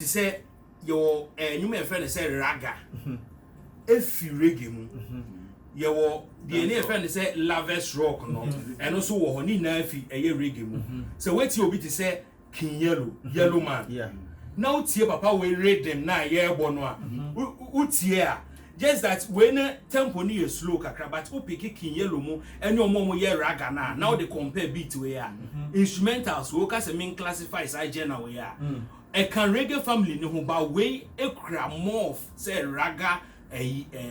say your you may friend say raga. If you reggae mu. Your the friend say lavish rock no. And also wo ni na fi reggae mu. So what you be to say King Yellow Man. Yeah. Now tie papa we read them na ye bo no a. Utie a just that when tempo ni is slow kakra but o pick King Yellow mu any omo ye raga na now they compare beat we a instrumentals we can say mean classify as genre we a e can reggae family ni ho ba we ekra more say raga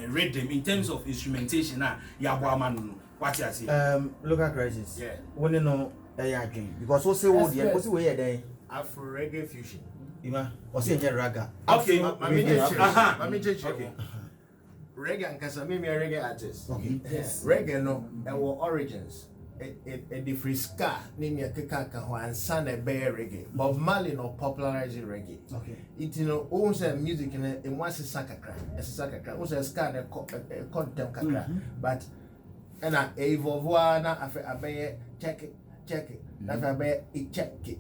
rhythm in terms of instrumentation na ya bo ama no what you say Lokal Krysis yeah when you know dream because what say what the we here then Afro reggae fusion Ima or say raga okay okay reggae and kasa me a reggae artist. Okay. Yes. Reggae no our origins. A different ska name ya kaka ho ansa na be reggae. Bob Marley no popularizing reggae. Okay. It no own say music in one sakakra. Sakakra. Own say ska na content kakra. But and evolve na afa abe check it. Na afa abe check it.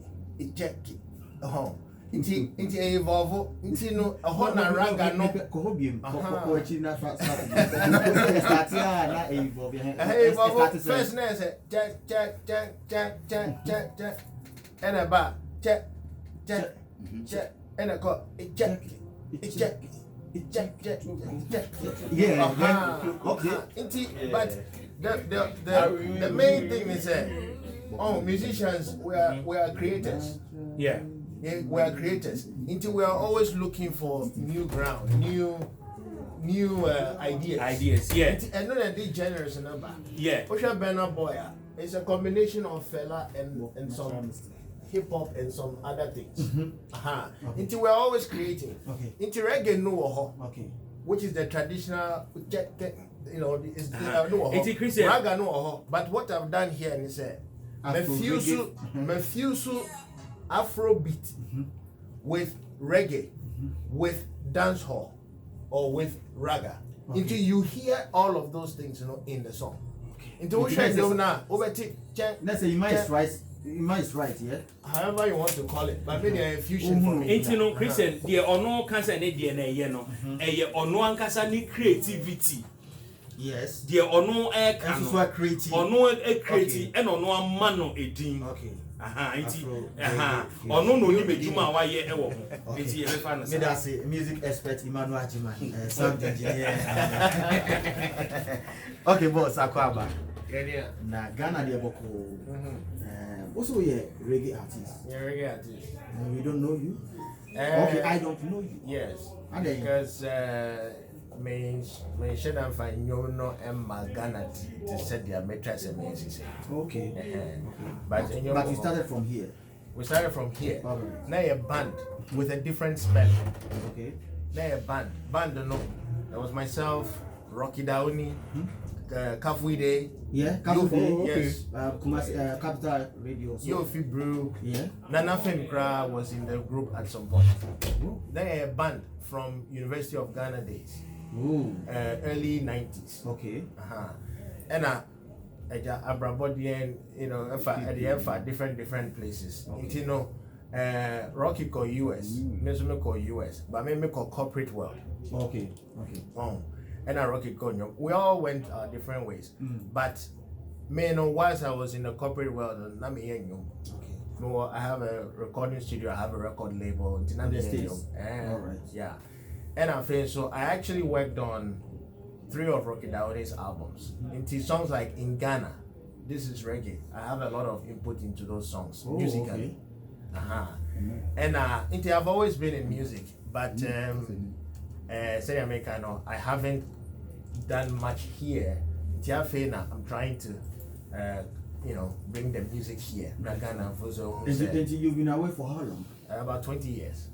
Inti evolve inti no na raga no ko biem ko achi na fa start na evolve first na say check and about check and ko check yeah okay inti but the main thing is musicians we are creators. yeah we are creators. Until we are always looking for new ground, new ideas. Yeah. And not these genres number. Yeah. Osha Burna Boy. It's a combination of fella and some hip hop and some other things. Okay. Until we are always creating. Okay. Until reggae no. Okay. Which is the traditional, is no. Raga no. But what I've done here is Mefusu Afrobeat with reggae, with dancehall, or with raga. Okay. Until you hear all of those things, in the song. Okay. Until we share now, over let's say you might right, yeah. However you want to call it, but maybe a fusion for me. Ain't no Christian, the ono cancer ne DNA, no, ono ankasa ni creativity. Yes. The ono creative. Ono creative, and ono amano edin. Okay. Ono no ni medjuma wa ye ewo. Enti e fa na me da say music expert Emmanuel Ajima sound engineer. Okay, boss akwaba. Yeah. Na Ghana de boko. Also yeah, reggae artist. Yeah, reggae artist. We don't know you. Okay, I don't know you. Yes. Because me should have find you no Ghana to set their metrics and means. Okay. But you started from here. We started from here. Right. Now a band with a different spell. Okay. Now a band no. That was myself, Rocky Downey, Kafuide. Yeah, Kafuide. Yes. Capital Radio. Yofi Brew. Yeah. Nana Femkra was in the group at some point. Then a band from University of Ghana days. Early 90s. Okay. And Abrabodian, different places. Okay. Rocky call US, Mesono call US, but maybe call corporate world. Okay. And Rocky call we all went different ways. But once I was in the corporate world, I have a recording studio, I have a record label. In the States. All right. Yeah. And I actually worked on 3 of Rocky Daore's albums. Into songs like In Ghana, this is reggae. I have a lot of input into those songs musically. Okay. And I've always been in music, but say Americano, I haven't done much here. I'm trying to bring the music here. Ghana for so. You've been away for how long? About 20 years.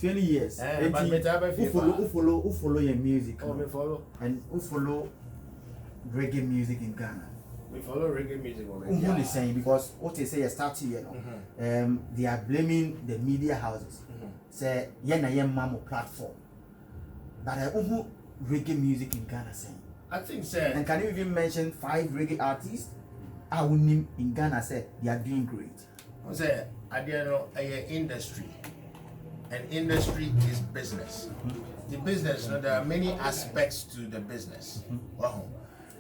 20 years. Who follow your music? We follow. And who follow reggae music in Ghana? We follow reggae music over here. Who is saying because what they say is start here, they are blaming the media houses. Say mamo platform. But who reggae music in Ghana saying? I think so. And can you even mention 5 reggae artists? I will name in Ghana say they are doing great. at the end of industry, and industry is business. The business, there are many aspects to the business. Wow.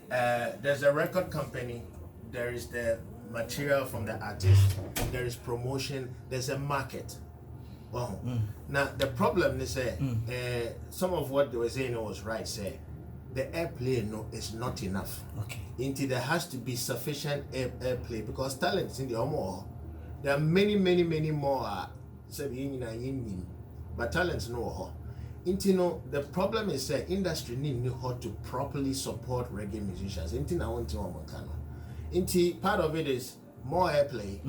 There's a record company, there is the material from the artist, there is promotion, there's a market. Wow. Now the problem is some of what they were saying was right. Say the airplay is not enough. Okay. Until there has to be sufficient airplay because talents in the more. There are many more. But talents no. The problem is that industry need how to properly support reggae musicians. Part of it is more airplay.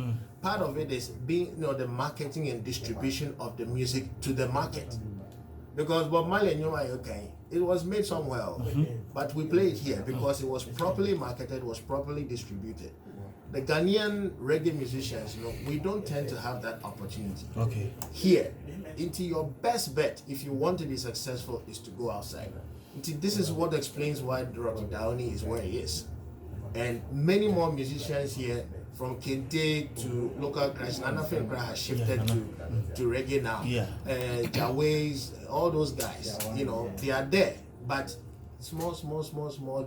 Part of it is being the marketing and distribution of the music to the market. Because Bob Marley and okay, it was made somewhere, but we play it here because it was properly marketed, was properly distributed. The Ghanaian reggae musicians, we don't tend to have that opportunity. Okay. Here, your best bet if you want to be successful is to go outside. This is what explains why Rocky Downey is where he is. And many more musicians here, from Kente to Lokal Krysis, Anafin has shifted to reggae now. Jaways, all those guys, they are there. But small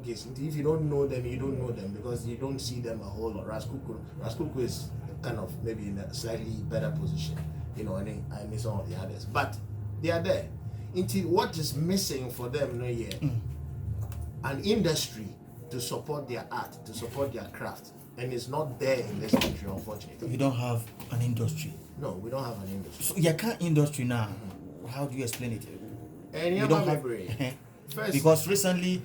gigs. If you don't know them, you don't know them because you don't see them a whole lot. Raskuku is kind of maybe in a slightly better position, and I miss some of the others. But they are there. What is missing for them an industry to support their art, to support their craft. And it's not there in this country, unfortunately. We don't have an industry. No, we don't have an industry. So your car industry now, how do you explain it? And you don't have first, because recently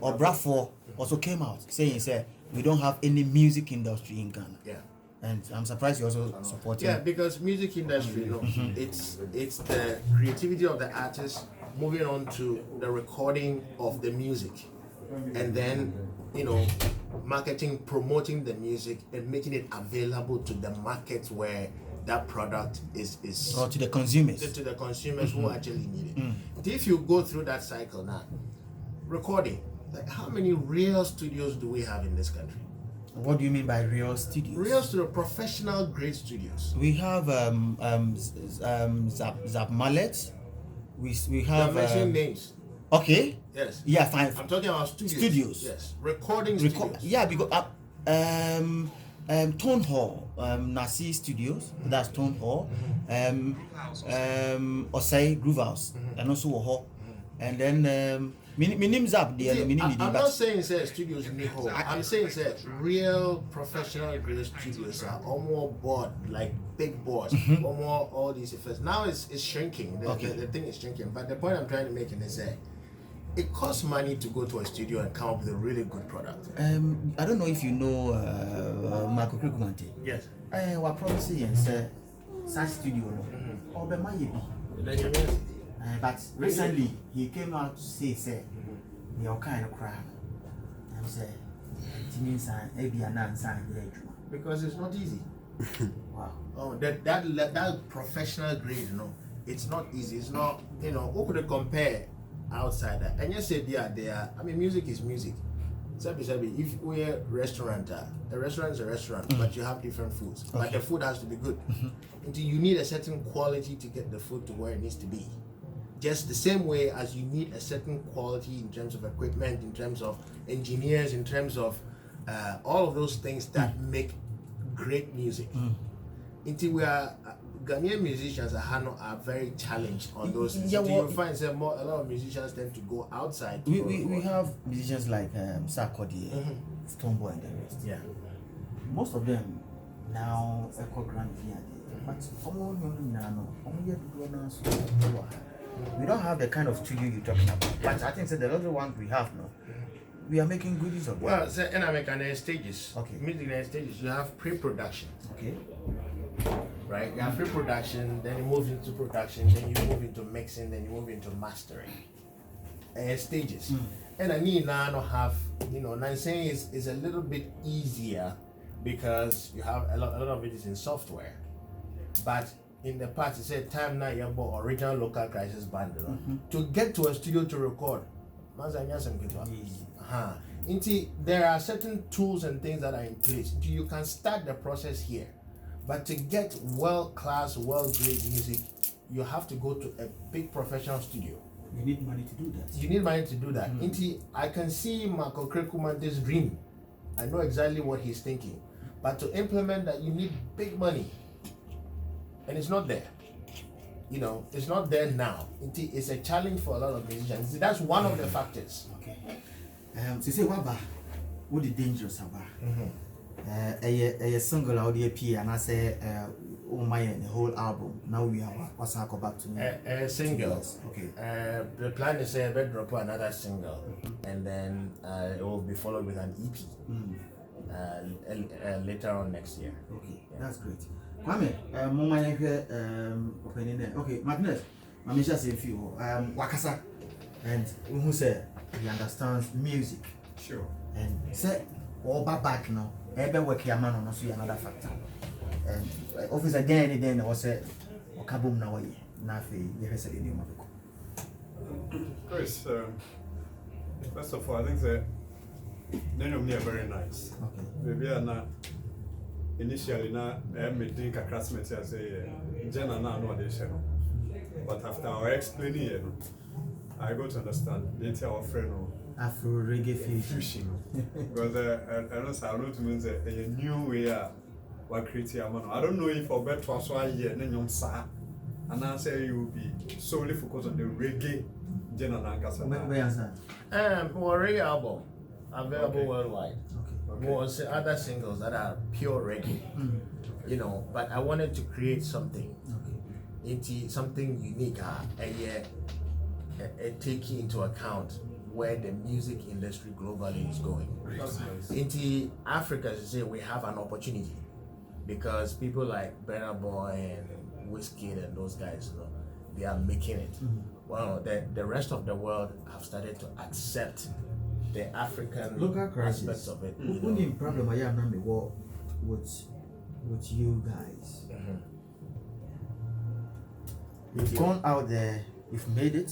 Obrafo also came out saying we don't have any music industry in Ghana. Yeah. And I'm surprised you also support it. Yeah, because music industry, it's the creativity of the artist moving on to the recording of the music. And then, marketing, promoting the music and making it available to the markets where that product is or to the consumers. To the consumers who actually need it. If you go through that cycle now, recording, like how many real studios do we have in this country? What do you mean by real studios? Real studio, professional grade studios. We have Zap Mallet. We have mentioning names. Okay. Yes. Yeah, fine. I'm talking about studios. Studios. Yes. Recording studios. Yeah, because Tone Hall, Nasi Studios. That's Tone Hall. Osei Groove House, and also Hall. And then Minim Zap there. I'm not saying studios in the hall. I'm saying real professional grade studios are almost board, like big boards, almost all these effects. Now it's shrinking. The thing is shrinking. But the point I'm trying to make is it costs money to go to a studio and come up with a really good product. I don't know if you know Marco Krugmante. Yes. What promising and say such studio or be my but recently he came out to say you're kind of crap. And say it means because it's not easy. Wow. Oh, that professional grade, it's not easy. It's not, who could compare outside that? And you say they are. I mean, music is music. If we're a restaurant is a restaurant, but you have different foods. Okay. But the food has to be good. Until you need a certain quality to get the food to where it needs to be. Just the same way as you need a certain quality in terms of equipment, in terms of engineers, in terms of all of those things that make great music. Until we are Ghanaian musicians are very challenged on those things. Yeah, you find a lot of musicians tend to go outside. We have musicians like Sarkodie, Stoneboy, and the rest. Yeah. Most of them now echo grand but we don't have the kind of studio you're talking about. But I think the other ones we have now, we are making good use of them. Well, and I make stages. Okay. Music stages. You have pre-production. Okay. Right? You have pre-production, then you move into production, then you move into mixing, then you move into mastering. Stages. And I need now have, I'm saying is a little bit easier because you have a lot of it is in software. But in the past, it said time now you have original Lokal Krysis band. To get to a studio to record, there are certain tools and things that are in place. You can start the process here. But to get world-class, world-grade music, you have to go to a big professional studio. You need money to do that. You need money to do that. I can see Marco Krekuman's dream. I know exactly what he's thinking. But to implement that, you need big money. And it's not there. You know, it's not there now. It's a challenge for a lot of musicians. That's one of the factors. Okay. So say what the dangerous about? A single audio P and I say oh my the whole album. Now we are what's back to me. A single. Okay. The plan is a bed drop another single, and then it will be followed with an EP later on next year. Okay, that's great. Kwame, mama here opening there. Okay, Magnus, Mamisha say few Wakasa, and who say he understands music. Sure. And say all back now. Ebe work your man on also another factor. And office again and then was say okabum na way. Na fe you say the name of Chris, first of all, I think that none of me are very nice. Okay. Maybe I'm not initially not meeting a classmate as a general no addition. But after our explaining it, I got to understand the our friend Afro reggae fusion. Because I know to mean that a new way we're creating a man. I don't know if I'll bet twice a year and then you'll say, and I say you will be solely focused on the reggae general Nankasa. Where answer? More reggae album available worldwide. Okay. More other singles that are pure reggae. You know, but I wanted to create something. Okay. Into something unique and taking into account where the music industry globally is going. Into Africa, as you say, we have an opportunity because people like Burna Boy and Wizkid and those guys, you know, they are making it. Well, the rest of the world have started to accept the African Local Krysis aspects of it. Only problem I have now with you guys. You've gone out there, you've made it.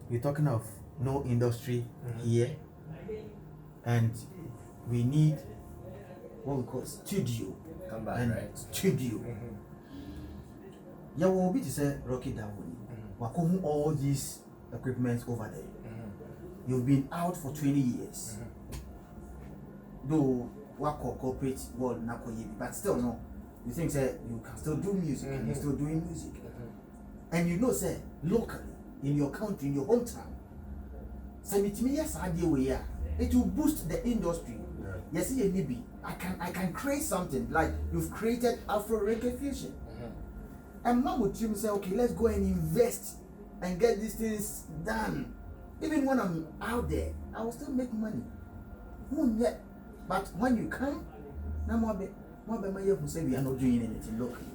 You're talking of no industry here, and we need what we call studio. Come back, and right? Studio. Yeah, we'll be to say Rocky down. Wakomu all these equipment over there. You've been out for 20 years. Though Wako corporate world nako yebi, but still no. You think say you can still do music and you're still doing music. And you know say locally in your country, in your hometown, it will boost the industry. Yes, maybe I can create something like you've created Afro Reggae fusion. And mom would say, okay, let's go and invest and get these things done. Even when I'm out there, I will still make money. But when you come, now more say we are not doing anything locally.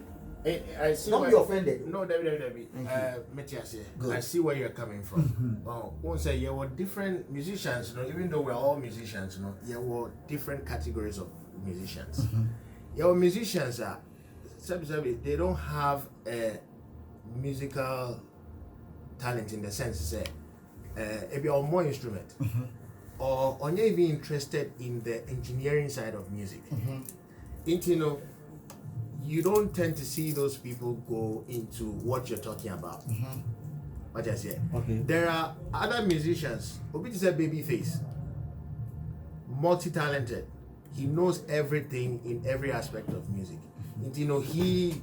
I see. Don't be offended. No, Debbie. I see where you're coming from. Once you were different musicians, you know, even though we're all musicians, you know, there were different categories of musicians. Your musicians are, they don't have a musical talent in the sense that if you're more instrument, or are you even interested in the engineering side of music? You know, you don't tend to see those people go into what you're talking about. What I say. Okay. There are other musicians. Obi is a baby face, multi-talented. He knows everything in every aspect of music. You know, he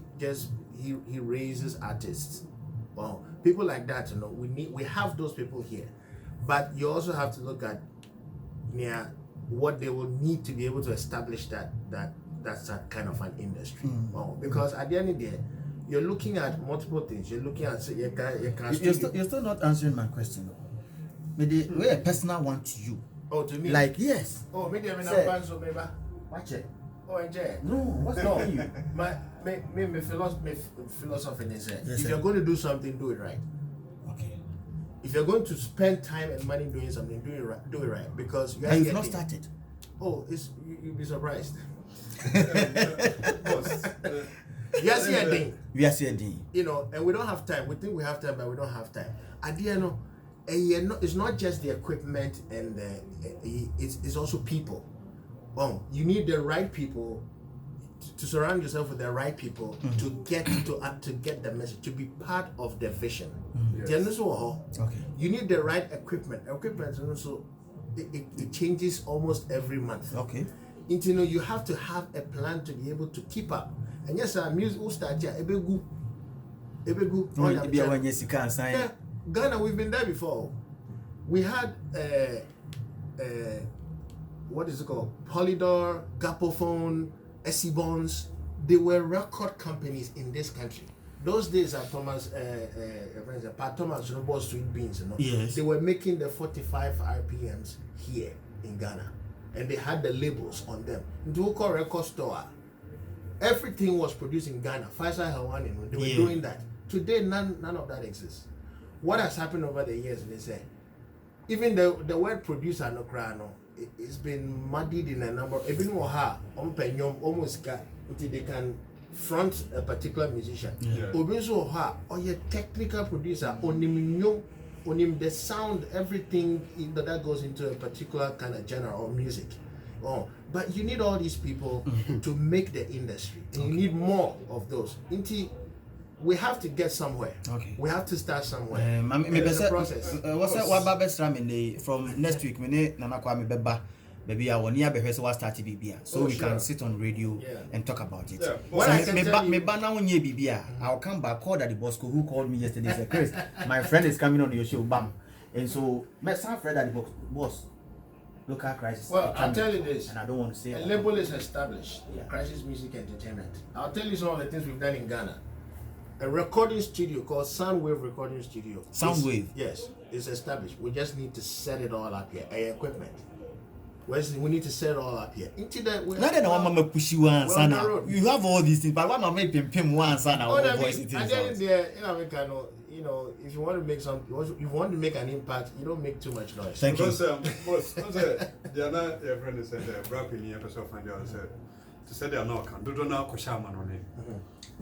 raises artists. Well, people like that, you know, we have those people here, but you also have to look at what they will need to be able to establish that's that kind of an industry. Well, because at the end of the day, you're looking at multiple things. You're looking at You're still not answering my question. Maybe we a personal one to you. Oh, to me? Like yes. Oh, maybe I'm in Say, a band, so maybe. watch it. Oh, enjoy. No, what's wrong with you? My philosophy is that Yes, if sir. you're going to do something, do it right. Okay. If you're going to spend time and money doing something, do it right. Because you And you've not started. Oh, you'll be surprised. Yes, yeah, thing. We are saying. You know, and we don't have time. We think we have time, but we don't have time. At the end, it's not just the equipment and it's also people. Well, you need the right people to surround yourself with the right people to get the message, to be part of the vision. Yes. Okay. You need the right equipment. Equipment also it changes almost every month. Okay. You have to have a plan to be able to keep up. And yes, our music will start here. Ebegu. Yeah, Ghana, we've been there before. We had what is it called? Polydor, Gapophone, Essibons. They were record companies in this country. Those days at Thomas, Pat Thomas, Sweet Beans, Yes. They were making the 45 RPMs here in Ghana, and they had the labels on them. Duko Record Store, everything was produced in Ghana. Faisal Hawani, they were doing that. Today, none of that exists. What has happened over the years? They say, even the word producer no crano, it's been muddied in a number. Even moha almost got until they can front a particular musician. Obenso ha or your technical producer onim the sound, everything that goes into a particular kind of genre or music. Oh, but you need all these people to make the industry, and you need more of those. We have to get somewhere. Okay. We have to start somewhere. It's a process. What's that? What Baba Stram from next week? Nana Kwame Beba. Maybe I want to so what start BBA, so we can sit on radio and talk about it. Yeah. What I can tell you, I'll come back. Call that the Bosco who called me yesterday. Said, Chris, my friend is coming on your show. Bam, and so my son Fred at the boss. Local Krysis. Well, I'll tell you this, and I don't want to say a label is established. Krysis Music Entertainment. I'll tell you some of the things we've done in Ghana. A recording studio called Soundwave Recording Studio. Soundwave? Yes, it's established. We just need to set it all up here. Equipment. We need to set it all up here. Into that, we push you one sana. You have all these things, but one mama pim one sana. If you want to make you want to make an impact, you don't make too much noise. Thank you. Because they are not your friend said rapping here to find out said to say they are not can do now Koshaman on it.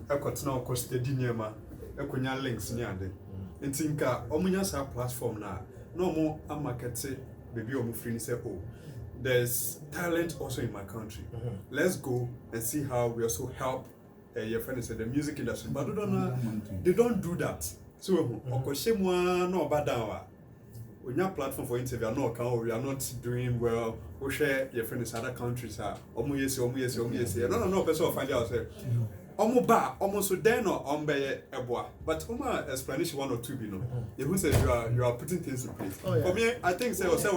I got now cost the dinema, I could not links near them. And think Omunyas our platform now. No more a market say baby or friend say oh. There's talent also in my country. Let's go and see how we also help your friend said the music industry. But they don't do that. So Okoshemwa no badawa. We have platform for interview. We are not doing well. We share your friends in other countries. No. Person find out say. Almost so then or eboa. But explanation one or two be no. You say you are putting things in place. For me, I think say now say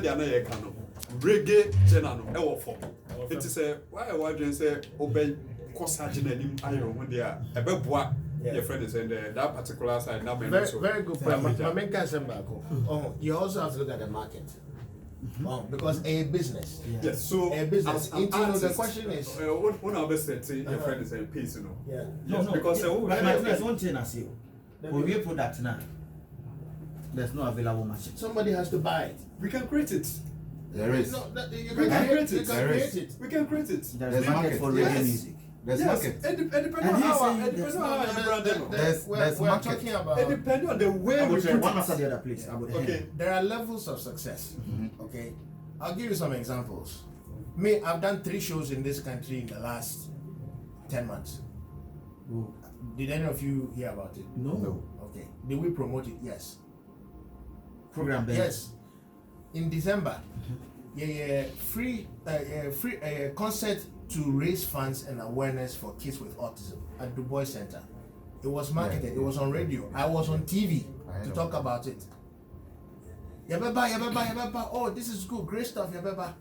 they are not yet canon. Reggae general no for. It is a why you say obey corsage and iron when they are eboa. Your friend is in that particular side now. Very good point. You also have to look at the market. Because a business. Yes, so a business. The question is one of us said your friend is a piece, Yeah. No, because there's one thing I say. When we product now, there's no available machine. Somebody has to buy it. We can create it. There is. You can create it. We can create it. There's a market for reggae music. There's market. It depends on how you brand them. There's market. Talking about. It depends on the way we put one after the other, please. Okay. There are levels of success. Okay. I'll give you some examples. I've done 3 shows in this country in the last 10 months. Did any of you hear about it? No. Okay. Did we promote it? Yes. Program there? Yes. In December, free concert to raise funds and awareness for kids with autism at Du Bois Center. It was marketed. It was on radio. I was on TV to talk about it. Yabeba. Oh, this is good. Great stuff, Yabeba.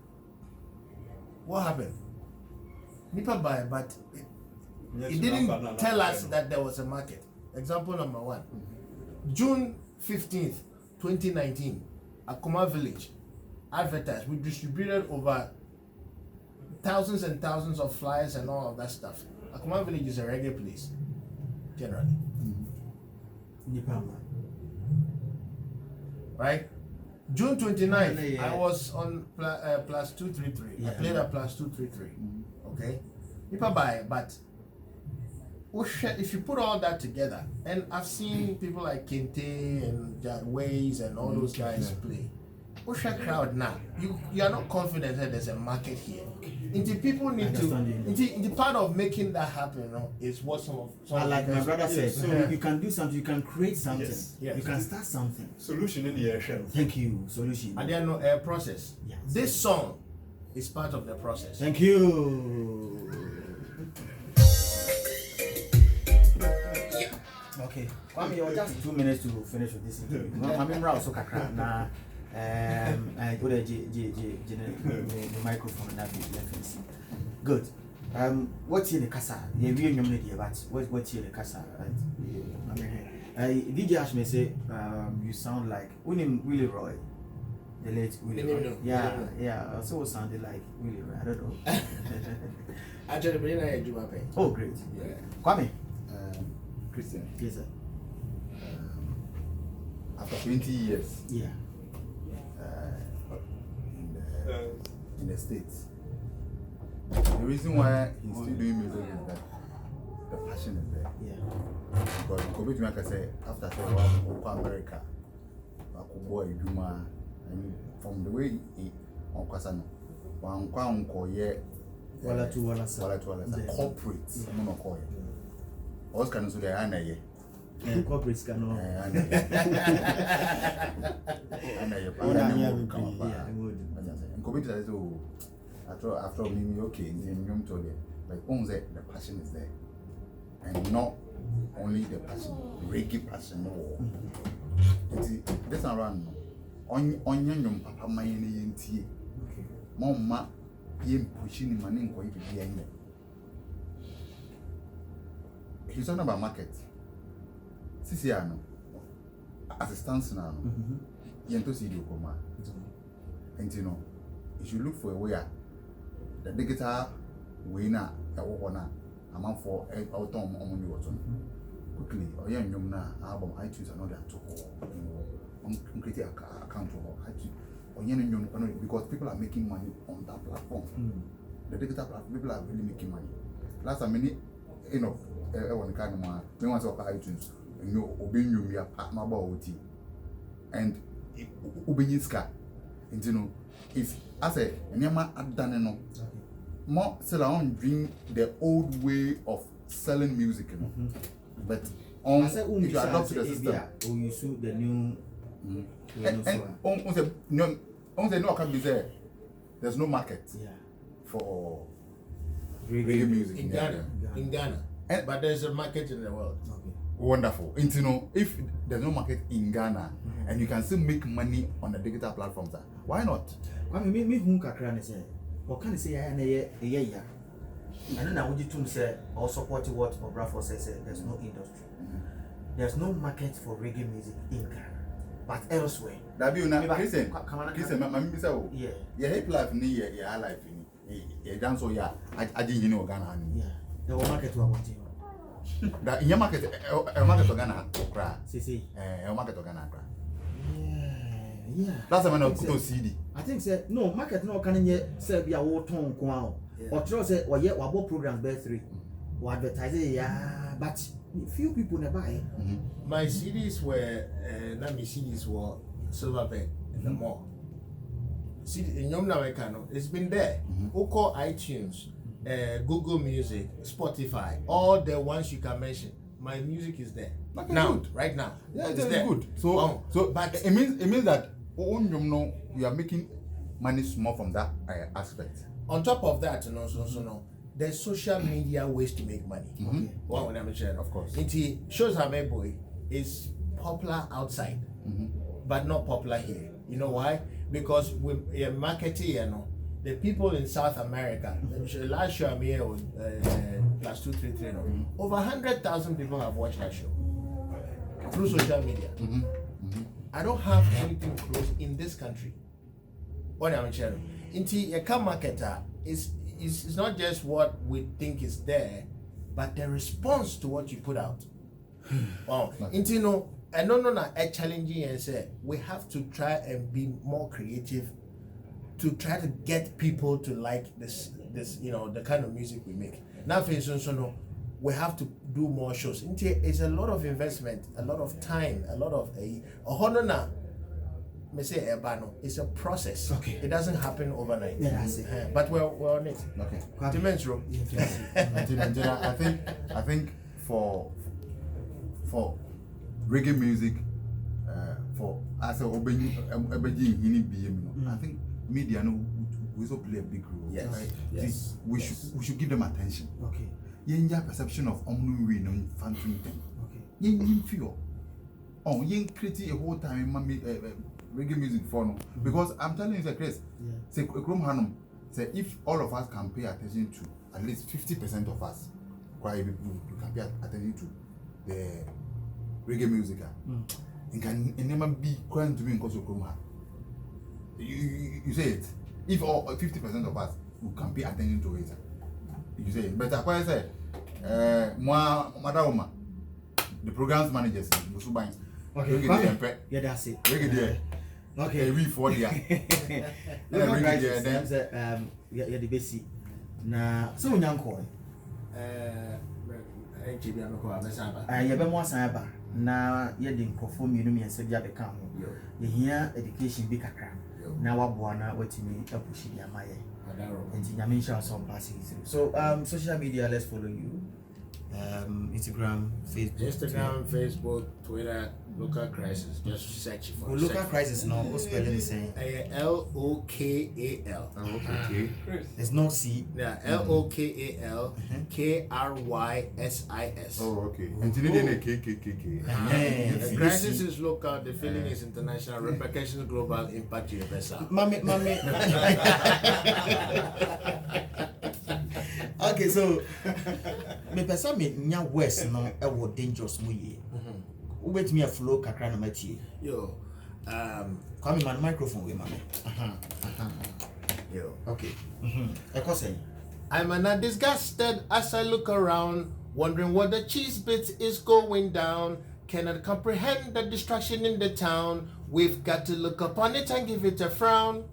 What happened? Nipa buy, but it didn't tell us that there was a market. Example number 1. June 15th, 2019, Akuma Village advertised. We distributed over thousands and thousands of flyers and all of that stuff. Akuma Village is a reggae place, generally. Right? June 29th, I was on plus 233. I played at plus 233. Okay? People buy, but if you put all that together, and I've seen people like Kente and Jad Ways and all those guys play, Usha crowd now. You are not confident that there's a market here. Until people need to. Until part of making that happen, is what some like my brother said. so you can do something. You can create something. Yes. You can start something. Solution in the air. Thank you. Solution. And then a process. Yes. This song is part of the process. Thank you. Okay. Kwame, you just 2 minutes to finish with this interview. I'm in Rao Sokakra. Now, I go to the microphone and that reference. Good. What's in the casa? You really know but what's in the casa? DJ Ash may say, you sound like Willie Roy. The late Willie Roy. Yeah. Also sounded like Willie Roy. I don't know. Actually, when I do my pain. Oh, great. Yeah. Kwame. Christian, Yes, sir. after 20 years Yeah. in the States, the reason why he's still doing music is that the passion is there. Yeah. Because Kobe Jumaka say after a while, America, boy, Juma, and from the way he on Kasano, one crown call ye, Wala corporate, Oscar knows the Anna ye. Corporates cannot. After me, okay, in told you, but only the passion is there, and not only the passion, reggae passion. No, this around on young papa, my tea, Mama, you pushing money in quite behind them. He's talking about market. Sisiano, as it stands now, Yento see you come. And you know, you should look for a way the digital winner, a woman, a month for out on your quickly, or young album, iTunes, another to create an account or because people are making money on that platform. The digital platform, people are really making money. Last time, many, one kind of man, we want to talk iTunes, and you obey you, we are partner about OT. And Ubinska, and you know, it's as a Nyama Adaneno. More sell on bring the old way of selling music, but on if you adopt the system, or you sue the new. On the no can be there. There's no market for reggae music in Ghana. But there's a market in the world. Okay. Wonderful. And you know, if there's no market in Ghana and you can still make money on the digital platforms, why not? I mean, me who can say, what can I say? And then I would you to say or support what Obrafo says. There's no industry. There's no market for reggae music in Ghana. But elsewhere, that be una Christian, my miss out. Yeah, hip life ni yeah life ni. Yeah, dance so yeah. I didn't know Ghana. Yeah, the market we want. That in your market, market to Ghana, cry. See, market to Ghana, cry. Yeah. That's when I put on CD. I think say no market no can ye say be a wo ton ko or trust say or yet wabo program bear 3 or advertise yeah but few people never buy. My CDs were not my CDs were Silverback in the mall. CD in Yom it's been there. Oko iTunes, Google Music, Spotify, all the ones you can mention. My music is there. Now, right now. Yeah, it's there. Good. So but it means that we are making money small from that aspect. On top of that, no. There's social media ways to make money. Well, when I'm sharing, of course. It shows how my boy is popular outside, but not popular here. You know why? Because with a marketing, the people in South America, last show I'm here with +233, over 100,000 people have watched that show through social media. I don't have anything close in this country. What I'm sharing, into a car marketer it's not just what we think is there, but the response to what you put out. Challenging and say we have to try and be more creative to try to get people to like this the kind of music we make. Now for instance, we have to do more shows. It's a lot of investment, a lot of time, a lot of me say ebano, it's a process. Okay. It doesn't happen overnight. Yeah, I see. But we're on it. Okay. Dimension. I think for reggae music, for as a obeji hini BM, I think media no we also play a big role. Yes. Right? Yes. We should give them attention. Okay. Yenja perception of omnu no phantom thing. Okay. Yen feel. Oh, yen create a whole time reggae music for no. Because I'm telling you, Chris, say Krom Hanum, say if all of us can pay attention to at least 50% of us, why we can pay attention to the reggae music, it can never be crying to me because of Krom. You say it. If all 50% of us who can pay attention to it, you say it. But as I said, Madama, the programs managers, Okay, yeah, that's it. Reggae, okay. We for the Lokal Krysis, yeah, the basic. Na so nyanko. Yeah, be more samba. Na yeah, the nkofo mienu mi ense dia beka ho. Ye hia education bi kakra. Na waboa na watimi apushi dia maye. Enti nyame nsha so pass. So social media, let's follow you. Instagram, Facebook, Twitter, Lokal Krysis. Just search for Lokal Krysis now. What's spelling the same? Lokal. Okay. It's not C. Yeah, Lokal Krysis. Oh, okay. And today KKK. The crisis is local, the feeling is international, repercussions global, impact universal. Mami. Okay, so me person me nya west no e wo dangerous mo ye. Who bet me a flow kakra na matie. Yo, Come in my microphone we mami. yo. Okay. Eko say. I'm not disgusted as I look around, wondering what the cheese bit is going down. Cannot comprehend the distraction in the town. We've got to look upon it and give it a frown.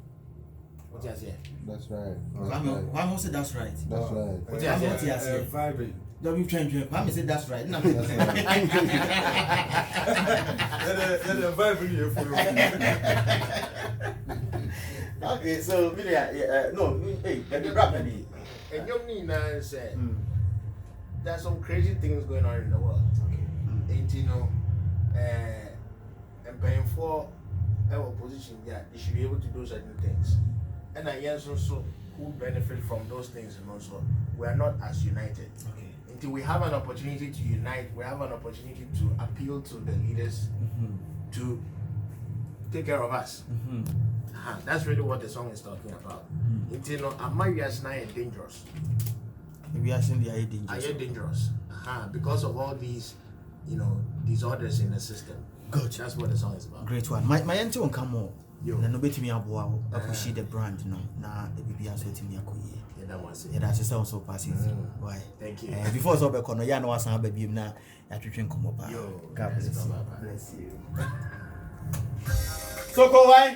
What you say? That's right. Kwame say that's right. That's right. What you say? Vibing. W train. Kwame say that's right. Let the vibe in you follow. Okay, so no, hey, let me rap me. And you mean say there's some crazy things going on in the world. And you know, and paying for our position, yeah, they should be able to do certain things. And I also who benefit from those things, and also we are not as united. Okay. Until we have an opportunity to unite, we have an opportunity to appeal to the leaders to take care of us. That's really what the song is talking about. Until you know, Amarias now are dangerous. We are saying they are dangerous. Are dangerous? Because of all these, you know, disorders in the system. Good. That's what the song is about. Great one. My auntie won't come more. Yo. Na no betimi aboa wo appreciate the brand no na e bibia so etimi akoye. Yeah, that was it. Yeah, that's so so passing. Why? Thank you. Before so be kono ya na wasan ba biem na ya twetwe nkomo ba. Yo. God bless you. Bye-bye. Bless you. So go why?